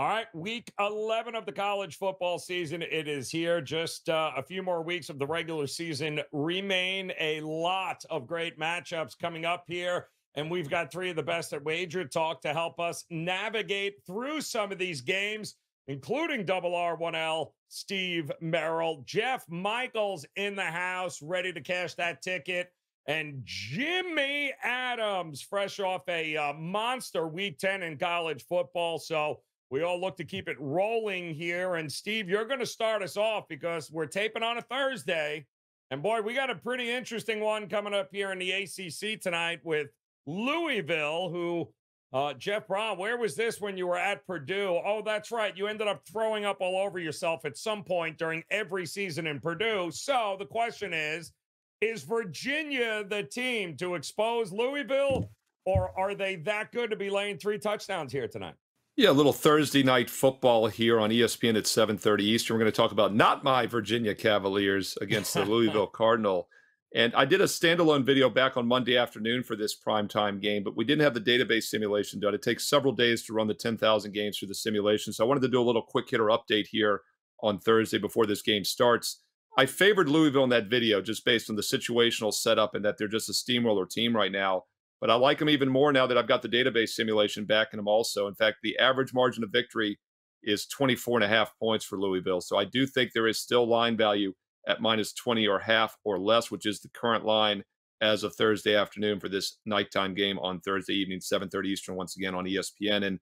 All right, week 11 of the college football season. It is here. Just a few more weeks of the regular season remain. A lot of great matchups coming up here. And we've got three of the best at Wager Talk to help us navigate through some of these games, including Double R1L, Steve Merrill, Jeff Michaels in the house, ready to cash that ticket. And Jimmy Adams, fresh off a monster week 10 in college football. So, we all look to keep it rolling here. And Steve, you're going to start us off because we're taping on a Thursday. And boy, we got a pretty interesting one coming up here in the ACC tonight with Louisville, who, Jeff Braun, where was this when you were at Purdue? Oh, that's right. You ended up throwing up all over yourself at some point during every season in Purdue. So the question is Virginia the team to expose Louisville, or are they that good to be laying 3 touchdowns here tonight? Yeah, a little Thursday night football here on ESPN at 7:30 Eastern. We're going to talk about not my Virginia Cavaliers against the Louisville Cardinal. And I did a standalone video back on Monday afternoon for this primetime game, but we didn't have the database simulation done. It takes several days to run the 10,000 games through the simulation. So I wanted to do a little quick hitter update here on Thursday before this game starts. I favored Louisville in that video just based on the situational setup and that they're just a steamroller team right now. But I like them even more now that I've got the database simulation backing them also. In fact, the average margin of victory is 24.5 points for Louisville. So I do think there is still line value at minus 20 or half or less, which is the current line as of Thursday afternoon for this nighttime game on Thursday evening, 7:30 Eastern, once again on ESPN. And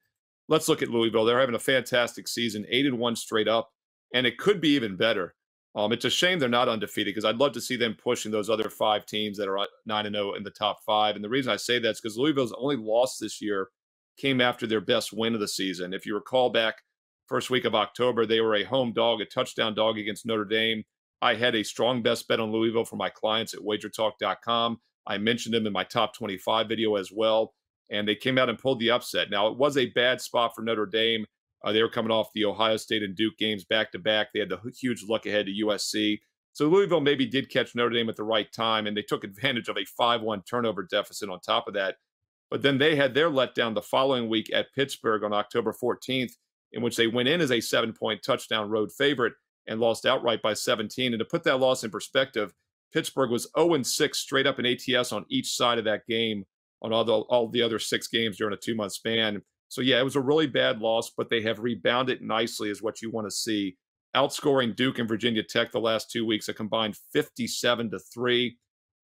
let's look at Louisville. They're having a fantastic season, 8-1 straight up, and it could be even better. It's a shame they're not undefeated because I'd love to see them pushing those other 5 teams that are 9-0 in the top 5. And the reason I say that is because Louisville's only loss this year came after their best win of the season. If you recall back first week of October, they were a home dog, a touchdown dog against Notre Dame. I had a strong best bet on Louisville for my clients at wagertalk.com. I mentioned them in my top 25 video as well, and they came out and pulled the upset. Now, it was a bad spot for Notre Dame. They were coming off the Ohio State and Duke games back-to-back. They had the huge look ahead to USC. So Louisville maybe did catch Notre Dame at the right time, and they took advantage of a 5-1 turnover deficit on top of that. But then they had their letdown the following week at Pittsburgh on October 14th, in which they went in as a 7-point touchdown road favorite and lost outright by 17. And to put that loss in perspective, Pittsburgh was 0-6 straight up in ATS on each side of that game on all the other 6 games during a 2-month span. So, yeah, it was a really bad loss, but they have rebounded nicely is what you want to see. Outscoring Duke and Virginia Tech the last 2 weeks, a combined 57-3.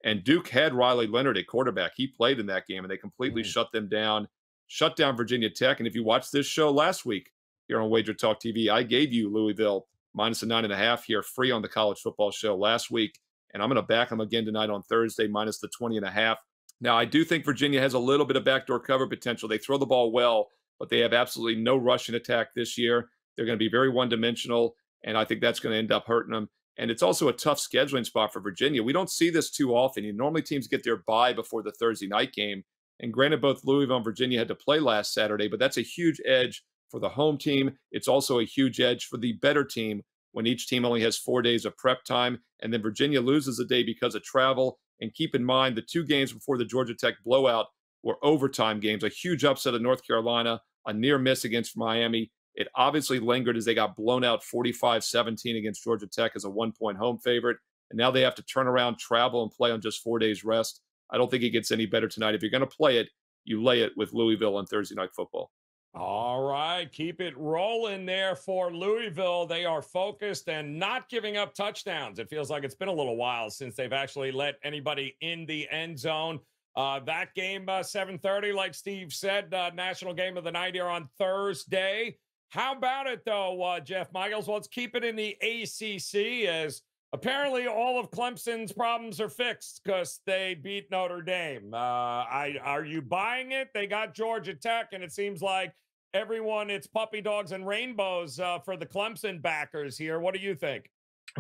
And Duke had Riley Leonard at quarterback. He played in that game, and they completely shut them down, shut down Virginia Tech. And if you watched this show last week here on Wager Talk TV, I gave you Louisville minus a 9.5 here free on the college football show last week. And I'm going to back them again tonight on Thursday, minus the 20.5. Now, I do think Virginia has a little bit of backdoor cover potential. They throw the ball well, but they have absolutely no rushing attack this year. They're going to be very one-dimensional, and I think that's going to end up hurting them. And it's also a tough scheduling spot for Virginia. We don't see this too often. Normally teams get their bye before the Thursday night game. And granted, both Louisville and Virginia had to play last Saturday, but that's a huge edge for the home team. It's also a huge edge for the better team when each team only has 4 days of prep time. And then Virginia loses a day because of travel. And keep in mind, the 2 games before the Georgia Tech blowout were overtime games, a huge upset of North Carolina, a near miss against Miami. It obviously lingered as they got blown out 45-17 against Georgia Tech as a 1-point home favorite. And now they have to turn around, travel, and play on just 4 days rest. I don't think it gets any better tonight. If you're going to play it, you lay it with Louisville on Thursday Night Football. All right, keep it rolling there for Louisville. They are focused and not giving up touchdowns. It feels like it's been a little while since they've actually let anybody in the end zone. That game, 7:30, like Steve said, national game of the night here on Thursday. How about it, though, Jeff Michaels? Let's keep it in the ACC, as apparently all of Clemson's problems are fixed because they beat Notre Dame. Are you buying it? They got Georgia Tech, and it seems like everyone, it's puppy dogs and rainbows for the Clemson backers here. What do you think?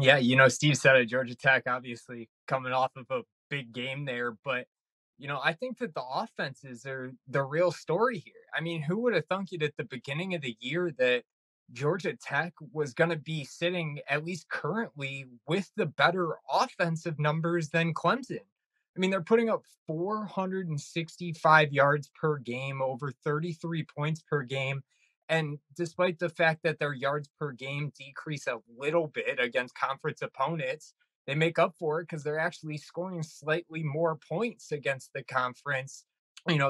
Yeah, Steve said it. Georgia Tech obviously coming off of a big game there, but I think that the offenses are the real story here. I mean, who would have thunk it at the beginning of the year that Georgia Tech was going to be sitting, at least currently, with the better offensive numbers than Clemson? I mean, they're putting up 465 yards per game, over 33 points per game. And despite the fact that their yards per game decrease a little bit against conference opponents, they make up for it because they're actually scoring slightly more points against the conference.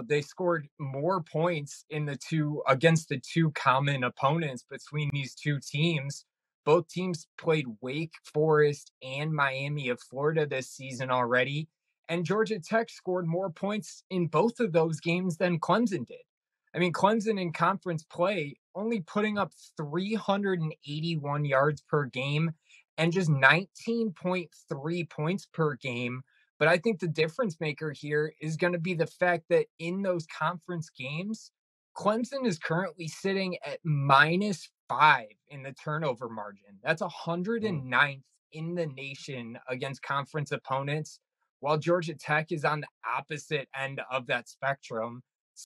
They scored more points in the two against the two common opponents between these two teams. Both teams played Wake Forest and Miami of Florida this season already, and Georgia Tech scored more points in both of those games than Clemson did. I mean, Clemson in conference play only putting up 381 yards per game and just 19.3 points per game. But I think the difference maker here is going to be the fact that in those conference games, Clemson is currently sitting at -5 in the turnover margin. That's 109th in the nation against conference opponents, while Georgia Tech is on the opposite end of that spectrum,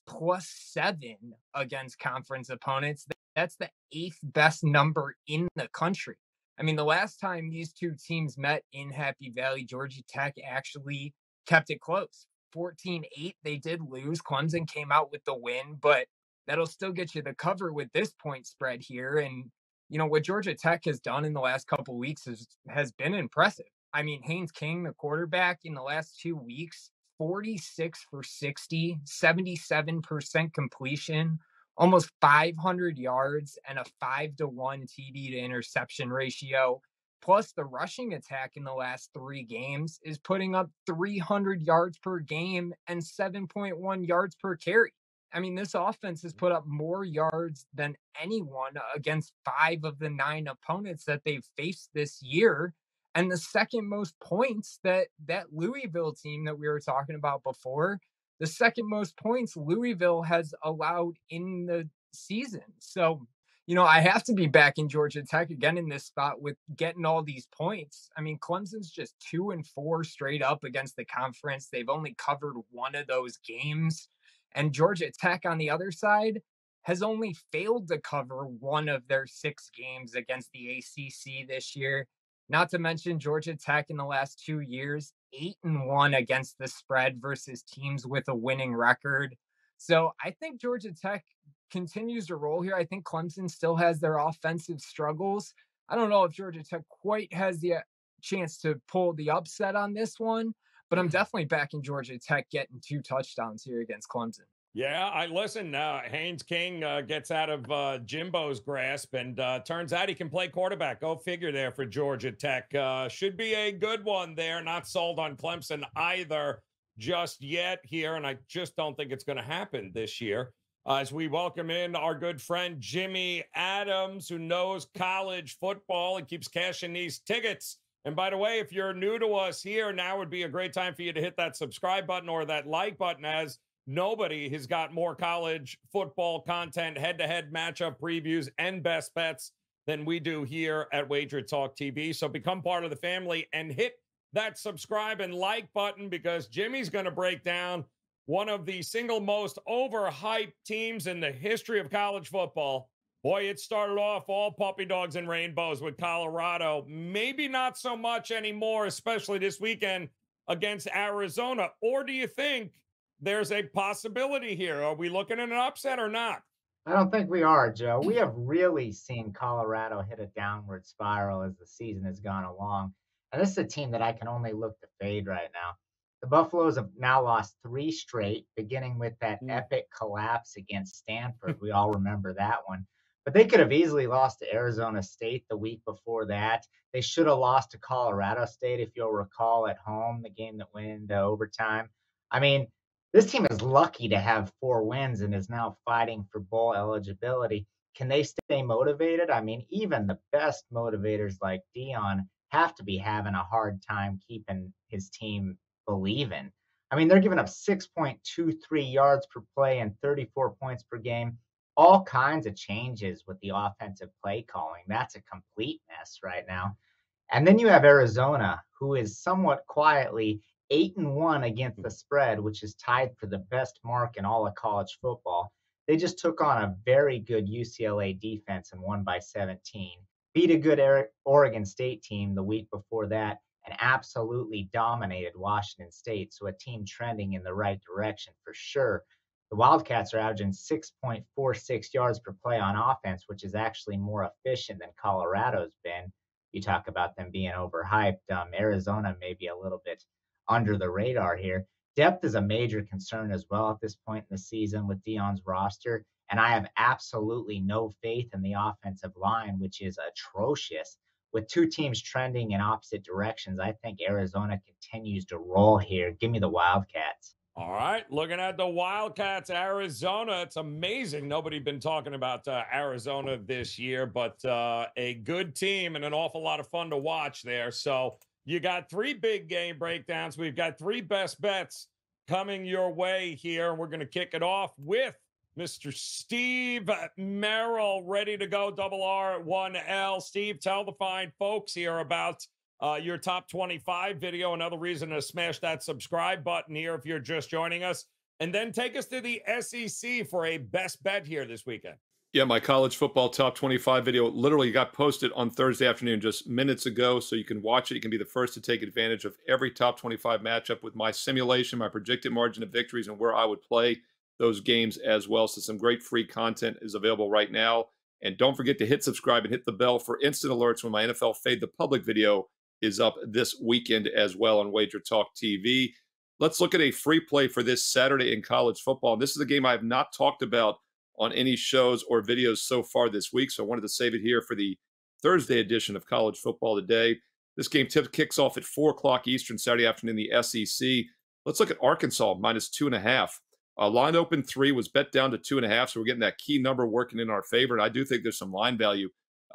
+7 against conference opponents. That's the 8th best number in the country. I mean, the last time these two teams met in Happy Valley, Georgia Tech actually kept it close. 14-8, they did lose. Clemson came out with the win, but that'll still get you the cover with this point spread here. And, what Georgia Tech has done in the last couple of weeks has been impressive. I mean, Haynes King, the quarterback, in the last 2 weeks, 46 for 60, 77% completion, almost 500 yards, and a 5-to-1 TD to interception ratio. Plus, the rushing attack in the last 3 games is putting up 300 yards per game and 7.1 yards per carry. I mean, this offense has put up more yards than anyone against 5 of the 9 opponents that they've faced this year. And the second most points that Louisville team that we were talking about before, the second most points Louisville has allowed in the season. So, I have to be back in Georgia Tech again in this spot with getting all these points. I mean, Clemson's just 2-4 straight up against the conference. They've only covered one of those games. And Georgia Tech on the other side has only failed to cover one of their 6 games against the ACC this year. Not to mention Georgia Tech in the last 2 years, 8-1 against the spread versus teams with a winning record. So I think Georgia Tech continues to roll here. I think Clemson still has their offensive struggles. I don't know if Georgia Tech quite has the chance to pull the upset on this one, but I'm definitely backing Georgia Tech getting 2 touchdowns here against Clemson. Yeah, I listen. Haynes King gets out of Jimbo's grasp and turns out he can play quarterback. Go figure there for Georgia Tech. Should be a good one there. Not sold on Clemson either just yet here, and I just don't think it's going to happen this year. As we welcome in our good friend Jimmy Adams, who knows college football and keeps cashing these tickets. And by the way, if you're new to us here, now would be a great time for you to hit that subscribe button or that like button, as nobody has got more college football content, head-to-head matchup previews, and best bets than we do here at Wager Talk TV. So become part of the family and hit that subscribe and like button, because Jimmy's going to break down one of the single most overhyped teams in the history of college football. Boy, it started off all puppy dogs and rainbows with Colorado. Maybe not so much anymore, especially this weekend against Arizona. Or do you think there's a possibility here? Are we looking at an upset or not? I don't think we are, Joe. We have really seen Colorado hit a downward spiral as the season has gone along. And this is a team that I can only look to fade right now. The Buffaloes have now lost 3 straight, beginning with that epic collapse against Stanford. We all remember that one. But they could have easily lost to Arizona State the week before that. They should have lost to Colorado State, if you'll recall, at home, the game that went into overtime. I mean, this team is lucky to have 4 wins and is now fighting for bowl eligibility. Can they stay motivated? I mean, even the best motivators like Dion have to be having a hard time keeping his team believing. I mean, they're giving up 6.23 yards per play and 34 points per game. All kinds of changes with the offensive play calling. That's a complete mess right now. And then you have Arizona, who is somewhat quietly 8-1 against the spread, which is tied for the best mark in all of college football. They just took on a very good UCLA defense and won by 17. Beat a good Oregon State team the week before that and absolutely dominated Washington State. So a team trending in the right direction for sure. The Wildcats are averaging 6.46 yards per play on offense, which is actually more efficient than Colorado's been. You talk about them being overhyped. Arizona may be a little bit under the radar here. Depth is a major concern as well at this point in the season with Dion's roster. And I have absolutely no faith in the offensive line, which is atrocious. With two teams trending in opposite directions, I think Arizona continues to roll here. Give me the Wildcats. All right, looking at the Wildcats, Arizona. It's amazing nobody been talking about Arizona this year, but a good team and an awful lot of fun to watch there. So you got three big game breakdowns. We've got three best bets coming your way here. We're going to kick it off with Mr. Steve Merrill, ready to go, double R1L. Steve, tell the fine folks here about your top 25 video. Another reason to smash that subscribe button here if you're just joining us. And then take us to the SEC for a best bet here this weekend. Yeah, my college football top 25 video literally got posted on Thursday afternoon just minutes ago, so you can watch it. You can be the first to take advantage of every top 25 matchup with my simulation, my projected margin of victories, and where I would play those games as well. So some great free content is available right now. And don't forget to hit subscribe and hit the bell for instant alerts when my NFL Fade the Public video is up this weekend as well on Wager Talk TV. Let's look at a free play for this Saturday in college football. This is a game I have not talked about on any shows or videos so far this week, so I wanted to save it here for the Thursday edition of College Football Today. This game kicks off at 4 o'clock Eastern Saturday afternoon in the SEC. Let's look at Arkansas minus 2.5. Line open 3 was bet down to 2.5, so we're getting that key number working in our favor, and I do think there's some line value.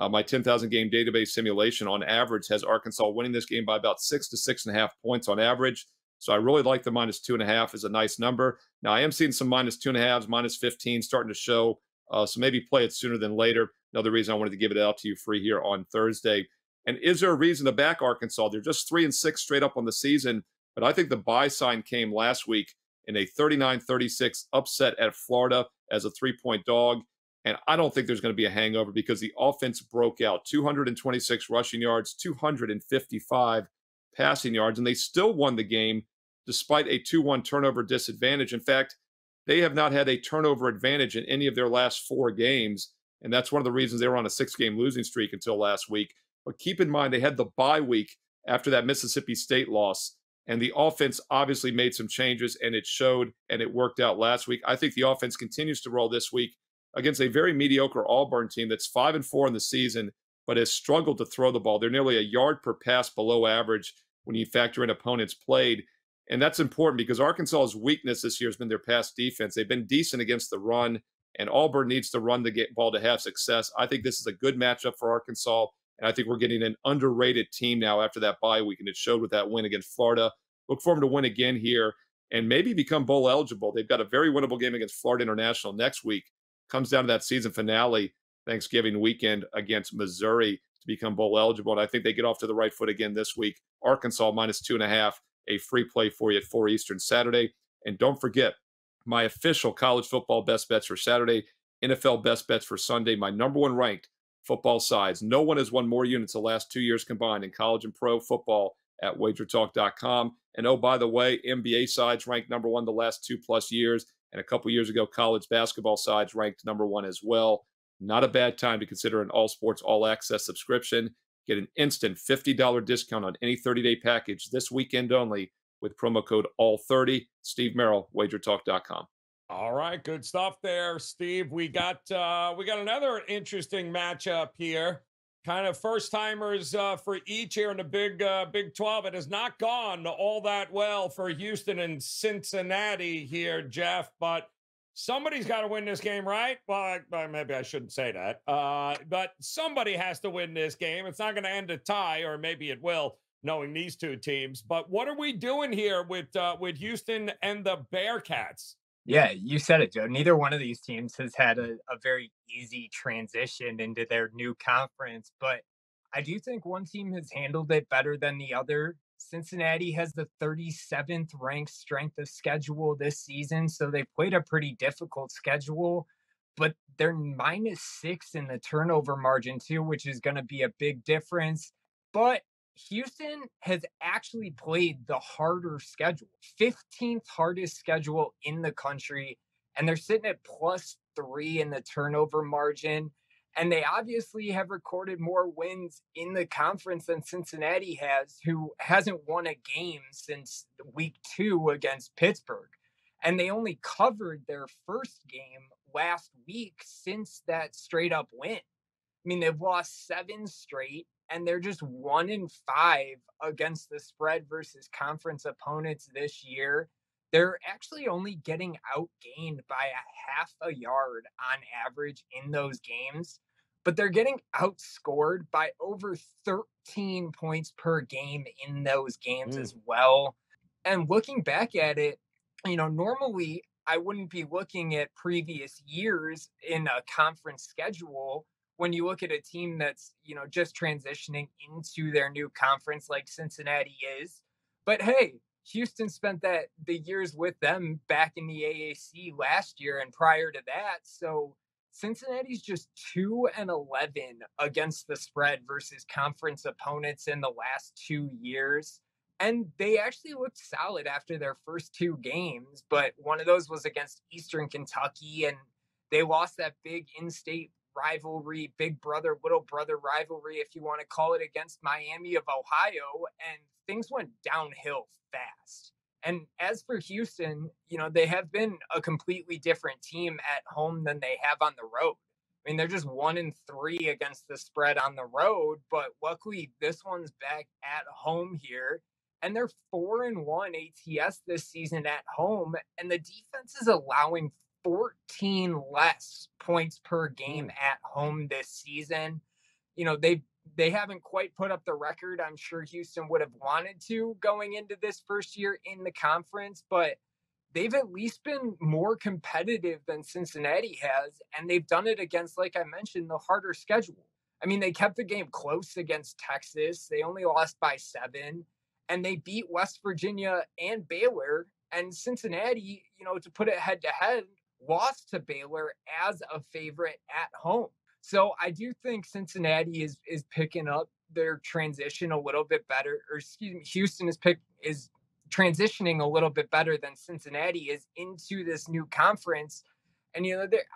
My 10,000 game database simulation on average has Arkansas winning this game by about 6 to 6.5 points on average. So I really like the minus 2.5 is a nice number. Now I am seeing some minus 2.5s, minus 15 starting to show. So maybe play it sooner than later. Another reason I wanted to give it out to you free here on Thursday. And is there a reason to back Arkansas? They're just 3-6 straight up on the season. But I think the buy sign came last week in a 39-36 upset at Florida as a 3-point dog. And I don't think there's going to be a hangover because the offense broke out 226 rushing yards, 255 passing yards, and they still won the game despite a 2-1 turnover disadvantage. In fact, they have not had a turnover advantage in any of their last 4 games, and that's one of the reasons they were on a 6-game losing streak until last week. But keep in mind, they had the bye week after that Mississippi State loss, and the offense obviously made some changes, and it showed, and it worked out last week. I think the offense continues to roll this week against a very mediocre Auburn team that's 5-4 in the season, but has struggled to throw the ball. They're nearly a yard per pass below average when you factor in opponents played. And that's important because Arkansas's weakness this year has been their pass defense. They've been decent against the run, and Auburn needs to run the ball to have success. I think this is a good matchup for Arkansas, and I think we're getting an underrated team now after that bye week, and it showed with that win against Florida. Look for them to win again here and maybe become bowl eligible. They've got a very winnable game against Florida International next week. Comes down to that season finale Thanksgiving weekend against Missouri to become bowl eligible. And I think they get off to the right foot again this week. Arkansas minus 2.5, a free play for you at 4 Eastern Saturday. And don't forget my official college football best bets for Saturday, NFL best bets for Sunday, my number 1 ranked football sides. No one has won more units the last 2 years combined in college and pro football at wagertalk.com. And oh, by the way, NBA sides ranked number 1 the last 2+ years. And a couple years ago, college basketball sides ranked number 1 as well. Not a bad time to consider an all sports, all access subscription. Get an instant $50 discount on any 30-day package this weekend only with promo code ALL30. Steve Merrill, wagertalk.com. All right, good stuff there, Steve. We got another interesting matchup here. Kind of first timers for each here in the Big 12. It has not gone all that well for Houston and Cincinnati here, Jeff, but somebody's got to win this game, right? Well, maybe I shouldn't say that. But somebody has to win this game. It's not going to end a tie, or maybe it will, knowing these two teams. But what are we doing here with Houston and the Bearcats? Yeah, you said it, Joe. Neither one of these teams has had a very easy transition into their new conference, but I do think one team has handled it better than the other. Cincinnati has the 37th ranked strength of schedule this season, so they played a pretty difficult schedule, but they're -6 in the turnover margin too, which is going to be a big difference. But Houston has actually played the harder schedule, 15th hardest schedule in the country. and they're sitting at +3 in the turnover margin. And they obviously have recorded more wins in the conference than Cincinnati has, who hasn't won a game since week 2 against Pittsburgh. And they only covered their first game last week since that straight up win. I mean, they've lost 7 straight, and they're just 1-5 against the spread versus conference opponents this year. They're actually only getting outgained by a half a yard on average in those games, but they're getting outscored by over 13 points per game in those games as well. And looking back at it, normally I wouldn't be looking at previous years in a conference schedule when you look at a team that's, just transitioning into their new conference like Cincinnati is. But hey, Houston spent the years with them back in the AAC last year and prior to that. So Cincinnati's just 2-11 against the spread versus conference opponents in the last 2 years. And they actually looked solid after their first 2 games, but one of those was against Eastern Kentucky, and they lost that big in-state rivalry, big brother, little brother rivalry, if you want to call it, against Miami of Ohio, and things went downhill fast. And as for Houston, they have been a completely different team at home than they have on the road. I mean, they're just 1-3 against the spread on the road, but luckily this one's back at home here. And they're 4-1 ATS this season at home, and the defense is allowing 14 less points per game at home this season. They haven't quite put up the record I'm sure Houston would have wanted to going into this first year in the conference, but they've at least been more competitive than Cincinnati has, and they've done it against, like I mentioned, the harder schedule. I mean, they kept the game close against Texas. They only lost by 7, and they beat West Virginia and Baylor. And Cincinnati, to put it head to head, lost to Baylor as a favorite at home. So I do think Cincinnati is picking up their transition a little bit better, or excuse me, Houston is transitioning a little bit better than Cincinnati is into this new conference. And,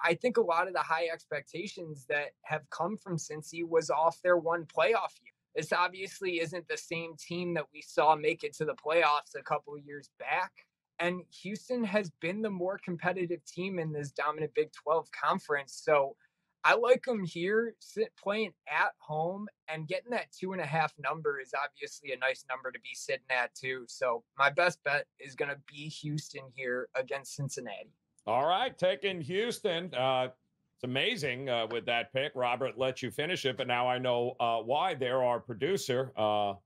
I think a lot of the high expectations that have come from Cincy was off their one playoff year. This obviously isn't the same team that we saw make it to the playoffs a couple of years back. And Houston has been the more competitive team in this dominant Big 12 conference. So I like them here, playing at home, and getting that 2.5 number is obviously a nice number to be sitting at too. So my best bet is going to be Houston here against Cincinnati. All right, taking Houston. It's amazing with that pick. Robert let you finish it, but now I know why. There, our producer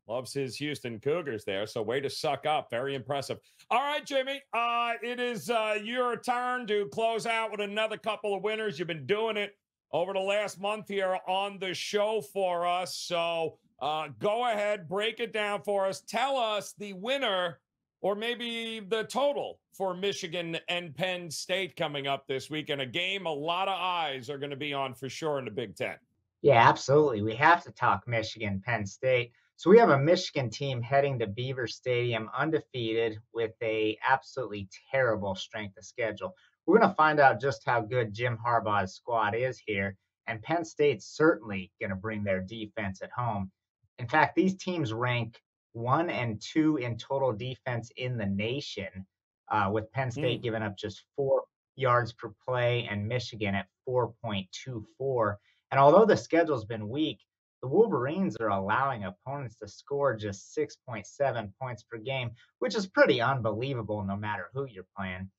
loves his Houston Cougars there. So way to suck up. Very impressive. All right, Jimmy, it is your turn to close out with another couple of winners. You've been doing it over the last month here on the show for us. So go ahead, break it down for us. Tell us the winner or maybe the total for Michigan and Penn State coming up this week, and a game a lot of eyes are going to be on for sure in the Big Ten. Yeah, absolutely. We have to talk Michigan, Penn State. So we have a Michigan team heading to Beaver Stadium undefeated with a absolutely terrible strength of schedule. We're going to find out just how good Jim Harbaugh's squad is here, and Penn State's certainly going to bring their defense at home. In fact, these teams rank 1 and 2 in total defense in the nation, with Penn State giving up just 4 yards per play and Michigan at 4.24. And although the schedule's been weak, the Wolverines are allowing opponents to score just 6.7 points per game, which is pretty unbelievable no matter who you're playing.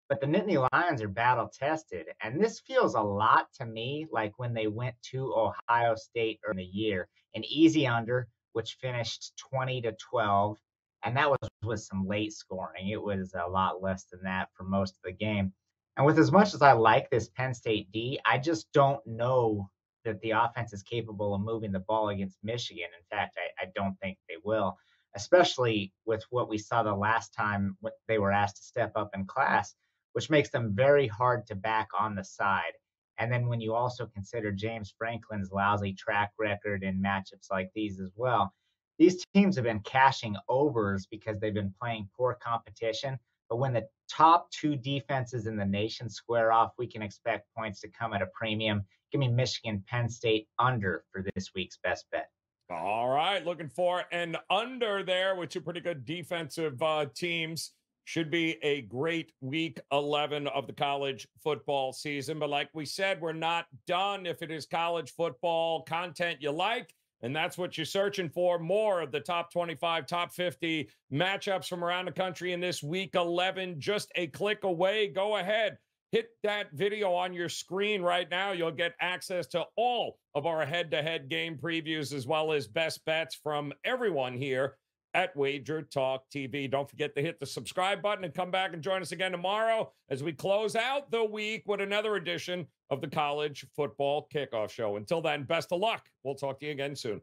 But the Nittany Lions are battle tested, and this feels a lot to me like when they went to Ohio State early in the year, an easy under, which finished 20-12, and that was with some late scoring. It was a lot less than that for most of the game. And with as much as I like this Penn State D, I just don't know that the offense is capable of moving the ball against Michigan. In fact, I don't think they will, especially with what we saw the last time they were asked to step up in class, which makes them very hard to back on the side. And then when you also consider James Franklin's lousy track record in matchups like these as well, these teams have been cashing overs because they've been playing poor competition, But when the top two defenses in the nation square off, we can expect points to come at a premium. Give me Michigan, Penn State under for this week's best bet. All right, looking for an under there with two pretty good defensive teams. Should be a great week 11 of the college football season. But like we said, we're not done. If it is college football content you like, and that's what you're searching for, more of the top 25, top 50 matchups from around the country in this week 11, just a click away. Go ahead. Hit that video on your screen right now. You'll get access to all of our head-to-head game previews as well as best bets from everyone here at Wager Talk TV. Don't forget to hit the subscribe button and come back and join us again tomorrow as we close out the week with another edition of the College Football Kickoff Show. Until then, best of luck. We'll talk to you again soon.